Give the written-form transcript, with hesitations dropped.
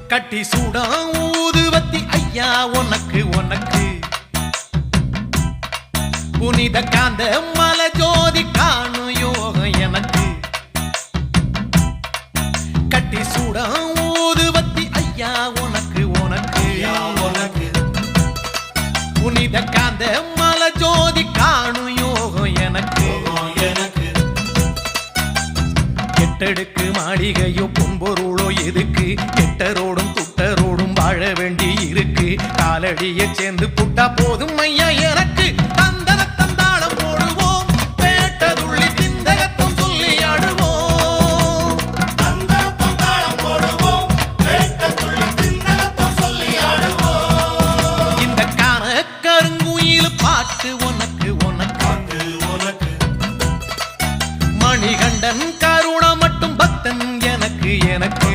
கட்டி சூடா ஊதுவத்தி ஐயா உனக்கு உனக்கு புனித காந்த மல ஜோதி காணும் யோகம் எனக்கு கட்டி சூடா ஊதுவத்தி ஐயா உனக்கு உனக்கு புனித காந்த மல ஜோதி காணும் யோகம் எனக்கு எட்டடுக்கு மாளிகையோ பொன்பொருளோ எதுக்கு எட்டரோடும் துட்டரோடும் வாழ வேண்டி இருக்கு காலடியை சேர்ந்து புட்டா போதும் ஐயா எனக்கு தந்தன தந்தாளம் போடுவோம் பேட்டதுள்ளி திந்தகத்தம் சொல்லி ஆடுவோம் தந்தாளம் போடுவோம் பேட்டதுள்ளி திந்தகத்தம் சொல்லி ஆடுவோம் இந்த கான கருங்குயில் பாட்டு உனக்கு உனக்கு உனக்கு மணிகண்டன் கருணா மட்டும் பக்தன் எனக்கு எனக்கு